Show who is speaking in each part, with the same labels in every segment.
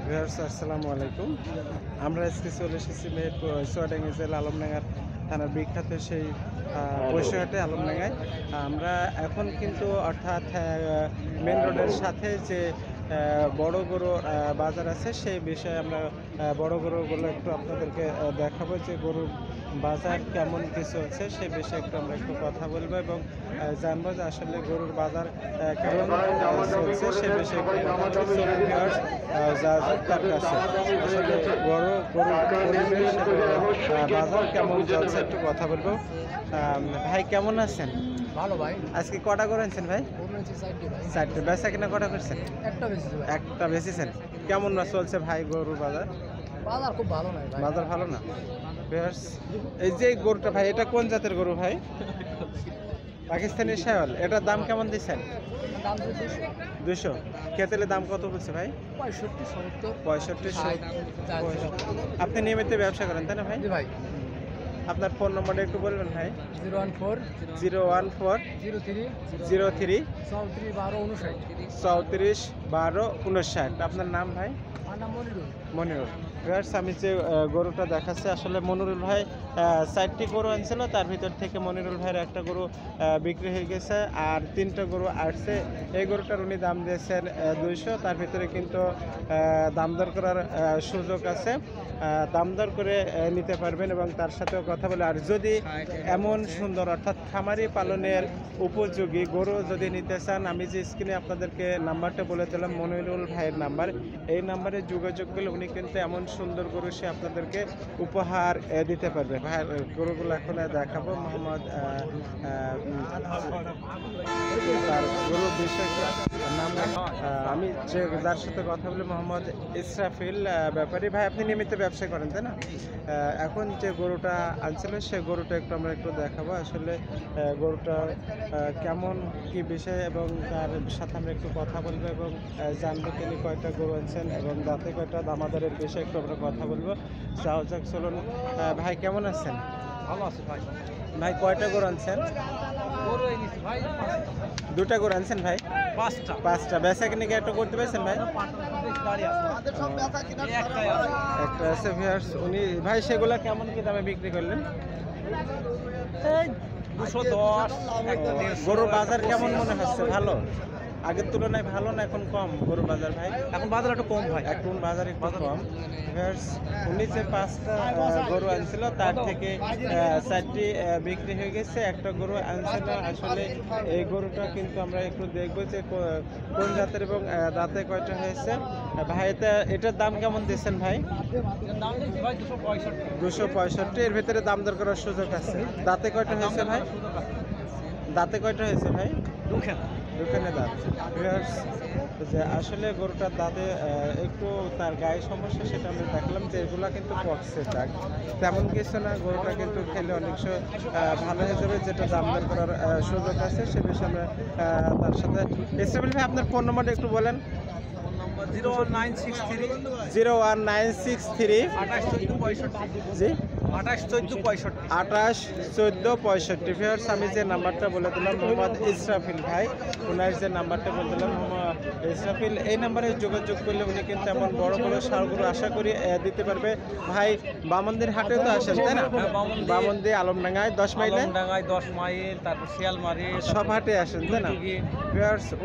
Speaker 1: আসসালামু আলাইকুম। আমরা আজকে চলে এসেছি মেহেরপুর চুয়াডাঙ্গা জেলা আলমডাঙ্গার থানার বিখ্যাত সেই বৈশাহাটে আলমডাঙ্গায়। আমরা এখন কিন্তু অর্থাৎ মেন রোডের সাথে যে বড় গরু বাজার আছে সেই বিষয়ে আমরা বড় গরুগুলো একটু আপনাদেরকে দেখাবো যে গরুর বাজার কেমন কিছু আছে সেই বিষয়ে একটু আমরা একটু কথা বলবো এবং জানবো যে আসলে গরুর বাজার কেমন চলছে সে বিষয়ে যা তার কাছে আসলে গরুর পরিবেশ বাজার কেমন চলছে একটু কথা বলবো। ভাই কেমন আছেন?
Speaker 2: ভালো ভাই।
Speaker 1: আজকে কটা করেছেন ভাই? চারটে। বেচা কিনা কটা করছেন? একটা বেচেছেন। কেমন না চলছে ভাই গরুর বাজার?
Speaker 2: বাজার খুব ভালো নয় ভাই।
Speaker 1: বাজার ভালো না। এই যে গরুটা ভাই, এটা কোন জাতের গরু ভাই? পাকিস্তানি শায়াল। এটার দাম কেমন দিচ্ছেন?
Speaker 2: দাম
Speaker 1: 200। খেতেলে দাম কত বলছে ভাই?
Speaker 2: 65 70।
Speaker 1: আপনি নিয়মিত ব্যবসা করেন তাই না ভাই?
Speaker 2: জি ভাই।
Speaker 1: আপনার ফোন নম্বরটা একটু বলবেন ভাই?
Speaker 2: 014
Speaker 1: 014
Speaker 2: 03
Speaker 1: 03
Speaker 2: 34 12 59।
Speaker 1: 34 12 59। আপনার নাম ভাই?
Speaker 2: আমার নাম মনিরুল।
Speaker 1: মনিরুল। আমি যে গরুটা দেখাচ্ছে আসলে মনিরুল ভাই 4টি গরু আনছিল, তার ভিতর থেকে মনিরুল ভাইয়ের একটা গরু বিক্রি হয়ে গেছে আর 3টা গরু আসছে। এই গরুটার উনি দাম দিয়েছেন 200। তার ভিতরে কিন্তু দাম দর করার সুযোগ আছে, দাম দর করে নিতে পারবেন এবং তার সাথেও কথা বলে। আর যদি এমন সুন্দর অর্থাৎ খামারি পালনের উপযোগী গরু যদি নিতে চান, আমি যে স্ক্রিনে আপনাদেরকে নাম্বারটা বলে দিলাম মনিরুল ভাইয়ের নাম্বার, এই নাম্বারে যোগাযোগ করলে উনি কিন্তু এমন সুন্দর গরু সে আপনাদেরকে উপহার দিতে পারবে। ভাই গরুগুলো এখন দেখাবো। মোহাম্মদ তার গরুর বিষয় নাম আমি যে যার সাথে কথা বলি মোহাম্মদ ইসরাফিল ব্যাপারী। ভাই আপনি নিয়মিত ব্যবসা করেন তাই না? এখন যে গরুটা আনছিল সে গরুটা আমরা একটু দেখাবো আসলে গরুটা কেমন কি বিষয় এবং তার সাথে আমরা একটু কথা বলবো এবং জানবো তিনি কয়টা গরু আনছেন এবং দাঁতে কয়টা দামাদারের বিষয়ে একটু আমরা কথা বলবো। যাও যাক চলুন। ভাই কেমন আছেন?
Speaker 2: ভালো আছে ভাই।
Speaker 1: ভাই কয়টা গরু আনছেন?
Speaker 2: গরু এনেছি ভাই।
Speaker 1: 2টা গরু আনছেন ভাই? 5টা। বেচা কিনে কি একটা করতে পারছেন ভাই? একটা আছে ভিউয়ার্স। উনি ভাই সেগুলা কেমন কি দামে বিক্রি করলেন?
Speaker 2: 210।
Speaker 1: গরুর বাজার কেমন মনে হচ্ছে? ভালো? আগের তুলনায় ভালো না এখন কম গরুর বাজার ভাই?
Speaker 2: এখন বাজার একটু কম ভাই।
Speaker 1: এখন বাজার একটু কম। উনি যে 5টা গরু আনছিল তার থেকে 4টি বিক্রি হয়ে গেছে, একটা গরু আনছে না। আসলে এই গরুটা কিন্তু আমরা একটু দেখবো যে কোন জাতের এবং দাঁতে কয়টা হয়েছে। ভাই এটার দাম কেমন দিচ্ছেন ভাই? 265। এর ভিতরে দাম দর করার সুযোগ আছে। দাঁতে কয়টা হয়েছে ভাই? দাঁতে কয়টা হয়েছে ভাই? দুখানে দাঁত। যে আসলে গরুটার দাঁতে একটু তার গায়ে সমস্যা, সেটা আমরা দেখলাম যে এগুলা কিন্তু পক্সের দাগ, তেমন কিছু না। গরুটা কিন্তু খেলে অনেক ভালো হয়ে যাবে, যেটা দাম দর করার সুযোগ আছে সে বিষয়ে আমরা তার সাথে। ইসরাফিল ভাই আপনার ফোন নম্বরটা একটু বলেন।
Speaker 2: 01963
Speaker 1: 01963 জি
Speaker 2: 28 14 65।
Speaker 1: আমি যে নাম্বারটা বলে দিলাম মোহাম্মদ ইসরাফিল ভাই, ওনার যে নাম্বারটা বলে দিলাম মোহাম্মদ ইসরাফিল, এই নাম্বারে যোগাযোগ করলে উনি কিন্তু এমন বড় বড় ষাঁড়গুলো আশা করি দিতে পারবে। ভাই বামনদির হাটে তো আসেন তাই না? বামনদি আলমডাঙ্গায় 10 মাইলে,
Speaker 2: 10 মাইল, তারপর শিয়ালমারি
Speaker 1: সব হাটে আসেন তাই না?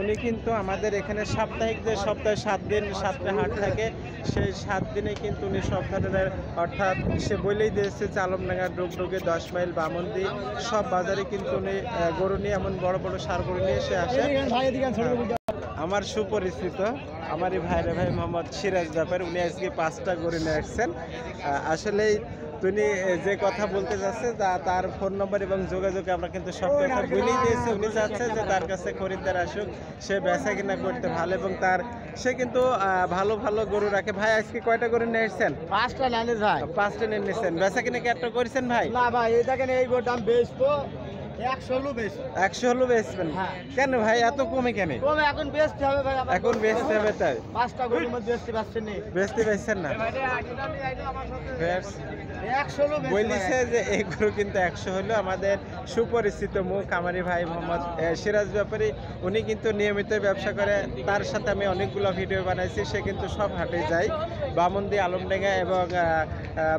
Speaker 1: উনি কিন্তু আমাদের এখানে সাপ্তাহিক যে সপ্তাহে 7 দিন 7টা হাট থাকে, সেই 7 দিনে কিন্তু উনি সব ধরনের অর্থাৎ সে বলেই দিয়েছে যে আলমডাঙ্গা, ডুগডুগে, 10 মাইল, বামনদি সব বাজারে কিন্তু উনি গরু নিয়ে এমন বড় বড় ষাঁড় গরু নিয়ে এসে আসে। আমার সুপরিচিত আমারই ভাইরে ভাই মোহাম্মদ সিরাজ ব্যাপারী, উনি আজকে 5টা গরু নিয়ে আসছেন। আসলেই তিনি যে কথা বলতে যাচ্ছে তার ফোন নম্বর এবং যোগাযোগে আমরা কিন্তু সব কথা বলেই দিয়েছি। উনি চাচ্ছে যে তার কাছে খরিদ্দার আসুক, সে বেচা কিনা করতে ভালো এবং সে কিন্তু ভালো ভালো গরু রাখে। ভাই আজকে কয়টা গরু নিয়ে এসেছেন?
Speaker 2: 5টা নেন ভাই।
Speaker 1: 5টা নিয়ে নিয়েছেন। বেচা কিনা কি একটা করেছেন ভাই?
Speaker 2: না ভাই, এই দেখেন এই গরুর দাম বেচবো 100 হলো বেশি
Speaker 1: 100 হলো বেচবেন?
Speaker 2: হ্যাঁ।
Speaker 1: কেন ভাই এত কমে কেন?
Speaker 2: কমে এখন বেচতে হবে ভাই আমার
Speaker 1: এখন বেচতে হবে তাই?
Speaker 2: 5টা গরুর মধ্যে বেচতে পারছেন না
Speaker 1: বেচতে পারছেন না? Viewers,
Speaker 2: 100 হলো বেশি
Speaker 1: বলিছে যে এই গরু কিন্তু 100 হলো। আমাদের সুপরিচিত মুখ আমারই ভাই মোহাম্মদ সিরাজ ব্যাপারী, উনি কিন্তু নিয়মিত ব্যবসা করে। তার সাথে আমি অনেকগুলো ভিডিও বানাইছি। সে কিন্তু সব হাটে যায়, বামন্দি, আলমডাঙ্গা এবং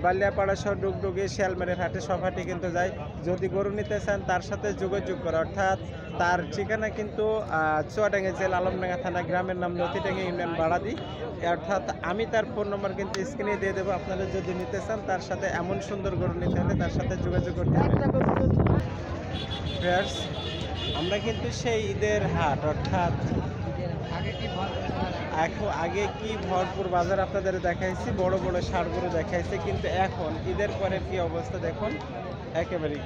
Speaker 1: বালিয়াপাড়া সহ ডুগডুগি, শিয়ালমারির হাটে সব হাটে কিন্তু যায়। যদি গরু নিতে চান তার সাথে যোগাযোগ করে, অর্থাৎ তার ঠিকানা কিন্তু চুয়াডাঙ্গা জেলা, আলমডাঙ্গা থানা, গ্রামের নাম লতিডাঙ্গা, ইউনিয়ন বাড়াদি। অর্থাৎ আমি তার ফোন নম্বর কিন্তু স্ক্রিনে দিয়ে দেবো। আপনারা যদি নিতে চান তার সাথে, এমন সুন্দর গরু নিতে হলে তার সাথে যোগাযোগ করতে হবে। Viewers, আমরা কিন্তু সেই ঈদের হাট, অর্থাৎ আগে কি ভরপুর বাজার আপনাদের দেখাইছি, বড় বড় ষাঁড় গরু দেখাইছি, কিন্তু এখন ঈদের পরে কি অবস্থা দেখুন। একেবারেই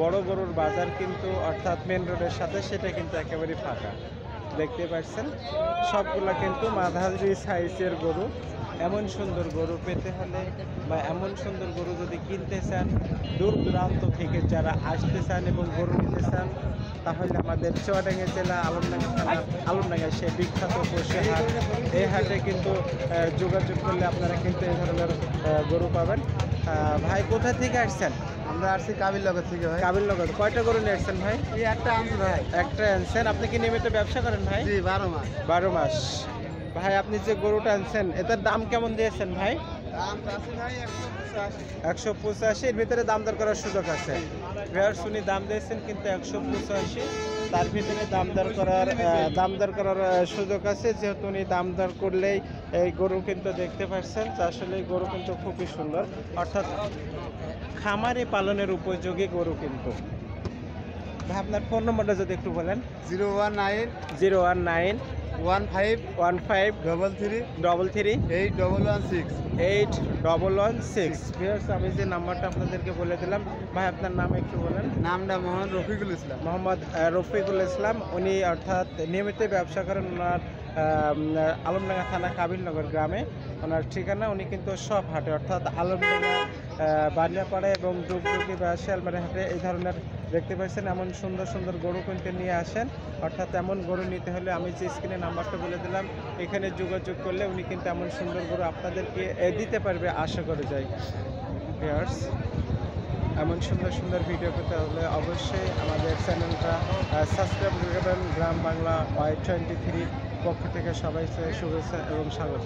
Speaker 1: বড় গরুর বাজার কিন্তু, অর্থাৎ মেন রোডের সাথে, সেটা কিন্তু একেবারেই ফাঁকা। দেখতে পাচ্ছেন সবগুলা কিন্তু মাঝারি সাইজের গরু। এমন সুন্দর গরু পেতে হলে বা এমন সুন্দর গরু যদি কিনতে চান, দূর দূরান্ত থেকে যারা আসতে চান এবং গরু নিতে চান, তাহলে আমাদের চুয়াডাঙ্গা জেলা, আলমডাঙ্গা থানা, আলমডাঙ্গা সে বিখ্যাত পশু হাট, এই হাটে কিন্তু যোগাযোগ করলে আপনারা কিন্তু এই ধরনের গরু পাবেন। ভাই কোথা থেকে আসছেন?
Speaker 2: আমরা আসছি কাবিলনগর থেকে ভাই
Speaker 1: কাবিল নগর। কয়টা গরু নিয়ে আসছেন ভাই?
Speaker 2: এই একটা আনছি ভাই
Speaker 1: একটা আনছেন। আপনি কি নিয়মিত ব্যবসা করেন ভাই?
Speaker 2: জি 12 মাস
Speaker 1: 12 মাস। ভাই আপনি যে গরুটা আনছেন এটার দাম কেমন দিয়েছেন ভাই?
Speaker 2: দাম আছে ভাই 185
Speaker 1: 185। এর ভিতরে দাম দর করার সুযোগ আছে। ভিউয়ার্স, উনি দাম দিয়েছেন কিন্তু 185, তার ভিতরে দাম দর করার সুযোগ আছে। যেহেতু উনি দাম দর করলেই এই গরু কিন্তু দেখতে পাচ্ছেন যে আসলে এই গরু কিন্তু খুবই সুন্দর, অর্থাৎ খামারে পালনের উপযোগী গরু কিন্তু। ভাই আপনার ফোন নম্বরটা যদি একটু বলেন।
Speaker 2: 019
Speaker 1: 019
Speaker 2: 15
Speaker 1: 15
Speaker 2: 33
Speaker 1: 33
Speaker 2: 8116
Speaker 1: 8116। ভিউয়ার্স, আমি যে নাম্বারটা আপনাদেরকে বলে দিলাম, ভাই আপনার নাম একটু বলেন।
Speaker 2: নামটা মোহাম্মদ রফিকুল ইসলাম।
Speaker 1: মোহাম্মদ রফিকুল ইসলাম। উনি অর্থাৎ নিয়মিত ব্যবসা করেন। ওনার আলমডাঙ্গা থানা, কাবিলনগর গ্রামে ওনার ঠিকানা। উনি কিন্তু সব হাটে, অর্থাৎ আলমডাঙ্গা, বালিয়াপাড়া এবং ডুগডুগি বা শিয়ালমারি হাটে এই ধরনের দেখতে পাচ্ছেন এমন সুন্দর সুন্দর গরু কিনতে নিয়ে আসেন। অর্থাৎ এমন গরু নিতে হলে আমি যে স্ক্রিনে নাম্বারটা বলে দিলাম, এখানে যোগাযোগ করলে উনি কিন্তু এমন সুন্দর গরু আপনাদেরকে দিতে পারবে, আশা করে যাই। ভিউয়ার্স, এমন সুন্দর সুন্দর ভিডিও পেতে হলে অবশ্যই আমাদের চ্যানেলটা সাবস্ক্রাইব করবেন। গ্রাম বাংলা Y23 পক্ষ থেকে সবাইকে শুভেচ্ছা এবং স্বাগত।